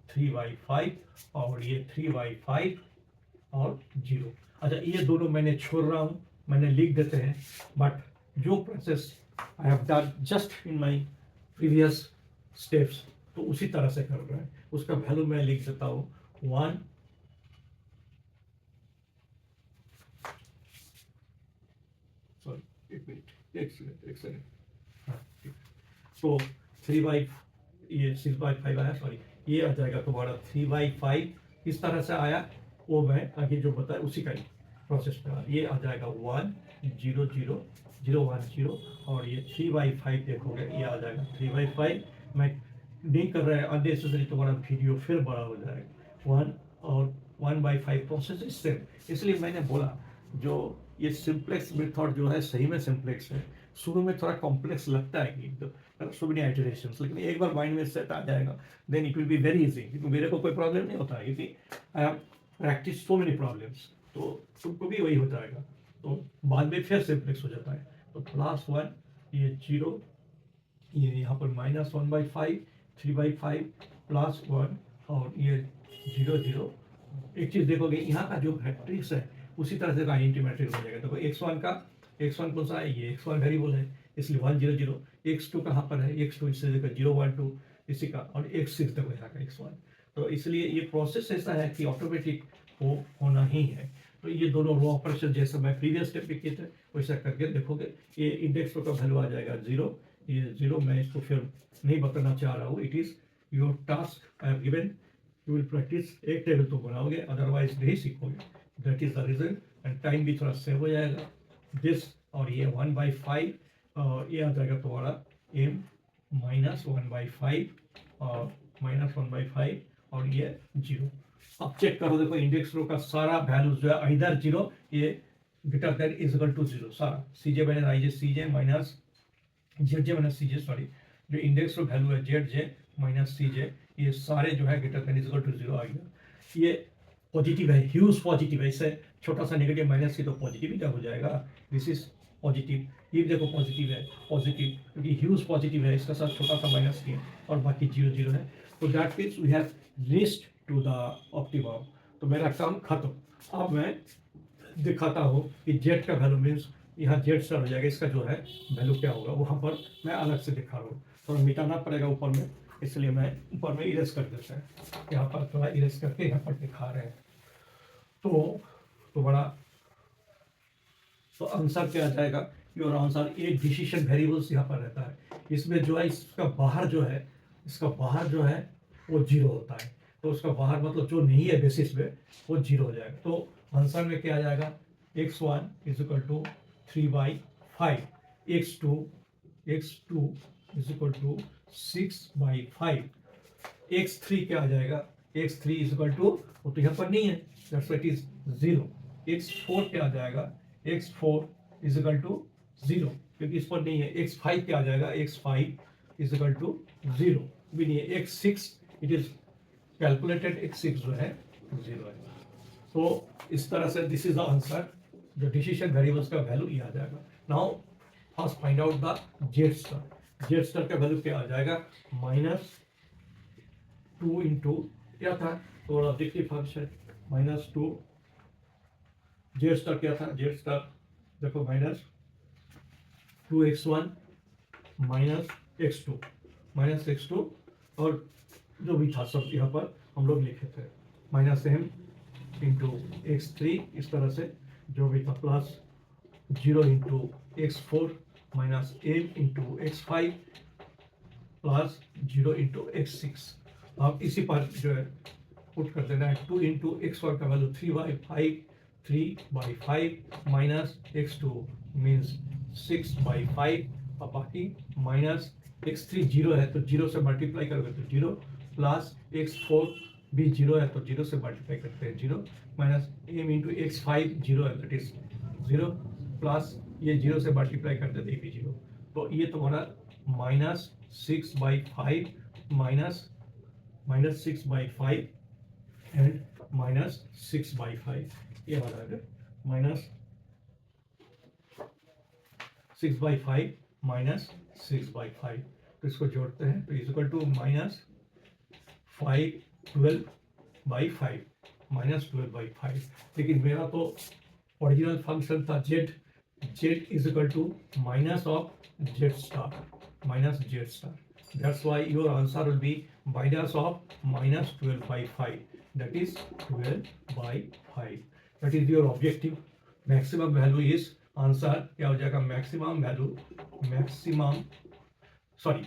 -3/5, और ये 3/5 और 0। अच्छा, ये दोनों मैंने छोड़ रहा हूँ, मैंने लिख देते हैं, बट जो process I have done just in my previous steps, तो उसी तरह से कर रहा है। उसका वैल्यू मैं लिख देता हूँ 1, सॉरी एक सेकेंड, तो 3/, ये 6/5 आया, सॉरी ये आ जाएगा तुम्हारा 3/5, इस तरह से आया, वो मैं आगे जो बताया उसी का ही प्रोसेस पे ये आ जाएगा 1 0 0 0 1 0, और ये 3/5 देखोगे ये आ जाएगा 3/5। मैं नहीं कर रहा है अननेसेसरी, तुम्हारा वीडियो फिर बड़ा हो जाएगा। 1 और 1/5 प्रोसेस इज सेम, इसलिए मैंने बोला जो ये सिंप्लेक्स मेथड जो है सही में सिंप्लेक्स है। शुरू में थोड़ा कॉम्प्लेक्स लगता है कि सो मेनी आइटरेशंस, लेकिन एक बार माइंड में सेट आ जाएगा, then it will be very easy. क्योंकि मेरे को कोई प्रॉब्लम नहीं होता है, क्योंकि I have practice so many problems, तो तुमको भी वही हो जाएगा। तो बाद में फिर सिंप्लेक्स हो जाता है। तो +1, ये 0, ये यहाँ पर -1/5, 3/5 +1, और ये 0 0। एक चीज़ देखोगे, यहाँ का जो मैट्रिक्स है उसी तरह से आइडेंटिटी मैट्रिक्स हो जाएगा। तो x1 कौन सा है? ये x1 वेरिएबल है, इसलिए 1 0 0। x2 कहाँ पर है? x2 इससे देखो 0 1 2 इसी का, और x6 देखो यहाँ का x1। तो इसलिए ये प्रोसेस ऐसा है कि ऑटोमेटिक होना ही है। तो ये दोनों रो ऑपरेशन जैसे मैं प्रीवियस स्टेप में किए थे वैसा करके देखोगे, ये इंडेक्स रो का वैल्यू आ जाएगा 0, ये 0। मैं इसको फिर नहीं बताना चाह रहा हूँ, it is your task I have given, you will practice. एक टेबल तो बनाओगे, अदरवाइज नहीं सीखोगे, that is the reason. And time भी थोड़ा सेव हो जाएगा। दिस और ये 1/5, और ये आ जाएगा तुम्हारा m -1/5 और -1/5, और ये 0। अब चेक करो, देखो इंडेक्स रो का सारा वैल्यू जो है इधर 0, ये greater than is equal to 0 सारा, cj minus ij, cj minus zj minus cj, sorry जो इंडेक्स रो वैल्यू है zj माइनस cj, ये सारे जो है greater than is equal to 0 आ गया। ये पॉजिटिव है, ह्यूज पॉजिटिव है, इससे छोटा सा नेगेटिव माइनस की तो पॉजिटिव ही हो जाएगा। दिस इज पॉजिटिव, ये देखो पॉजिटिव है, पॉजिटिव क्योंकि ह्यूज पॉजिटिव है, इसका साथ छोटा सा माइनस की है, और बाकी 0 0 है। तो that means we have reached to the optimum. तो मेरा काम खत्म। अब मैं दिखाता हूँ कि जेड का वैल्यू मीन्स यहाँ जेड स्टार हो जाएगा, इसका जो है वैल्यू क्या होगा, वहाँ पर मैं अलग से दिखा रहा हूँ। थोड़ा मिटाना पड़ेगा ऊपर में, इसलिए मैं ऊपर में इरेज कर देता है, यहाँ पर थोड़ा इरेज करके यहाँ पर दिखा रहे हैं। तो बड़ा, तो आंसर क्या आ जाएगा, योर आंसर एक डिसीजन वेरिएबल्स यहाँ पर रहता है, इसमें जो है इसका बाहर जो है वो जीरो होता है, तो उसका बाहर मतलब जो नहीं है बेसिस पे वो जीरो हो जाएगा। तो आंसर में क्या आ जाएगा, x1 is equal to 3/5, x2 is equal to 6/5, x3 क्या आ जाएगा, x3 इज इक्वल टू, वो तो यहाँ पर नहीं है, that's why it is 0, x4 क्या आ जाएगा, x4 इज इक्वल टू 0, क्योंकि इस पर नहीं है। x5 क्या आ जाएगा, x5 इज इक्वल टू 0 भी नहीं है। x6 it is calculated, x6 जो है 0 है। तो इस तरह से दिस इज द आंसर, जो डिसीजन वेरिएबल्स का वैल्यू ये आ जाएगा। Now first find out the Z star का वैल्यू क्या आ जाएगा, -2 इंटू क्या था, तो ऑब्जेक्टिव फंक्शन -2, जेड स्टार क्या था, जेड स्टार देखो -2x1 -x2 और जो भी था सब यहाँ पर हम लोग लिखे थे, -m इंटू x3, इस तरह से जो भी था, plus 0 into x4 minus m into x5 plus 0 into x6। अब इसी पर जो है पुट कर देना है, 2 इंटू x1 का वैल्यू 3/5 माइनस x2 मीन्स 6/5, और बाकी माइनस x3 0 है तो 0 से मल्टीप्लाई करोगे तो 0, प्लस x4 भी 0 है तो 0 से मल्टीप्लाई करते हैं 0, माइनस m इंटू x5 0 है दैट इज 0, प्लस ये 0 से मल्टीप्लाई करते थे भी 0, तो ये तुम्हारा -6/5 माइनस 6/5 एंड -6/5, ये हमारा है -6/5 -6/5, तो इसको जोड़ते हैं तो इज इक्वल टू -12/5 -12/5। लेकिन मेरा तो ओरिजिनल फंक्शन था Z is equal to minus of Z star, that's why your answer will be minus of -12/5, that is 12/5, that is your objective। maximum value is answer क्या हो जाएगा,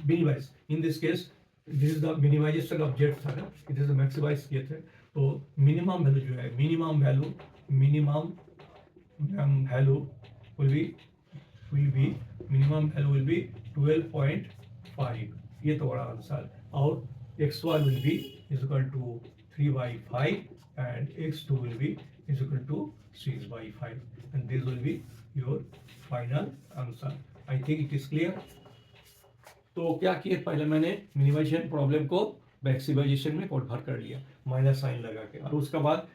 minimize, in this case this is the minimization of z था ना, it is maximize किए थे, तो minimum value जो है, minimum value will be 12.5, ये तो बड़ा आंसर। और x1 will be is equal to 3/5 and x2 will be is equal to 6/5, and this will be your final answer। I think it is clear। तो क्या किए, पहले मैंने मिनिमाइजेशन प्रॉब्लम को मैक्सिमाइजेशन में कन्वर्ट कर लिया माइनस साइन लगा के, और उसके बाद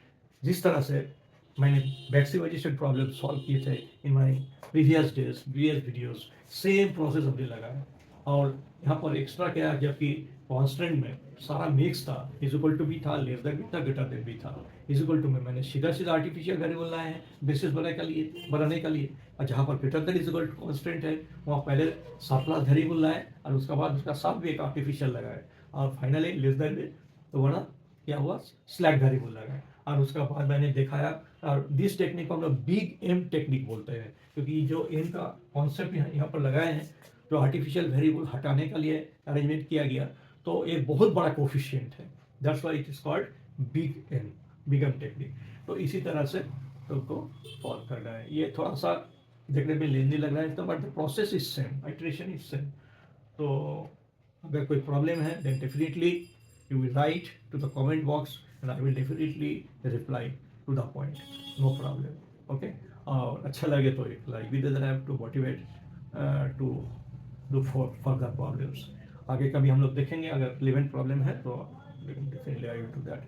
जिस तरह से मैंने मैक्सिमाइजेशन प्रॉब्लम सॉल्व किए थे इन my previous videos, same process हमने लगाया। और यहाँ पर एक्स्ट्रा क्या है, जबकि कॉन्स्टेंट में सारा मिक्स था, इज इक्वल टू भी था, लेस देन भी था, ग्रेटर देन भी था, इज इक्वल टू में मैंने सीधा आर्टिफिशियल वेरिएबल लाए हैं बेसिस बनाने के लिए, और जहाँ पर greater than is equal to constant है वहाँ पहले सरप्लस वेरिएबल लाए और उसके बाद उसका साथ भी एक आर्टिफिशियल लगाए, और फाइनली लेस देन में तो बड़ा क्या हुआ, स्लैग वेरिएबल लगाए। और उसके बाद मैंने दिखाया, और दिस टेक्निक को हम लोग बिग एम टेक्निक बोलते हैं, क्योंकि जो एम का कॉन्सेप्ट यहाँ पर लगाए हैं, जो आर्टिफिशियल वेरिएबल हटाने के लिए अरेंजमेंट किया गया, तो एक बहुत बड़ा कोफिशिएंट है, that's why it is called big M technique. तो इसी तरह से तुमको सॉल्व करना है। ये थोड़ा सा देखने में लेंदी लग रहा है तो, but the process is same, iteration is same. तो अगर कोई प्रॉब्लम है then definitely you will write to the comment box and I will definitely reply to the point, no problem, okay। और अच्छा लगे तो एक लाइक भी दे देना to motivate to do further problems। आगे कभी हम लोग देखेंगे, अगर relevant problem है तो definitely I will do that।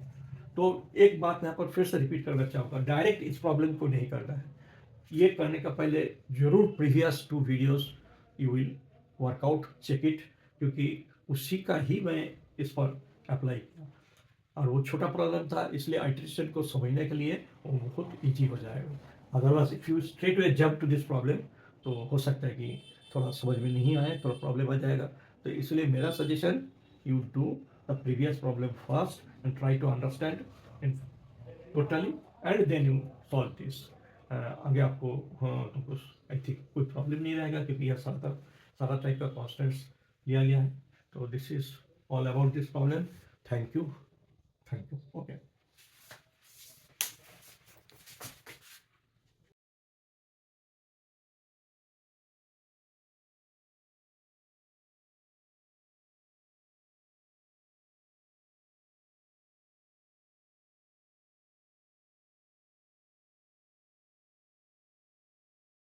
तो एक बात मैं यहाँ पर फिर से रिपीट करना चाहूँगा, डायरेक्ट इस प्रॉब्लम को नहीं करना है, ये करने का पहले जरूर previous 2 videos you will work out, check it, क्योंकि उसी का ही मैं इस पर अप्लाई किया, और वो छोटा प्रॉब्लम था, इसलिए आइटरेशन को समझने के लिए वो बहुत ईजी हो जाएगा। Otherwise if you straight way jump to this problem तो हो सकता है कि थोड़ा समझ में नहीं आए, थोड़ा प्रॉब्लम आ जाएगा। तो तो इसलिए मेरा suggestion, you do the previous problem first and try to understand in totally and then you solve this. आगे आपको तुमको आई थिंक कोई प्रॉब्लम नहीं रहेगा, क्योंकि यह सारा टाइप का कॉन्स्टेंट्स लिया गया है। तो this is all about this problem. Thank you, okay.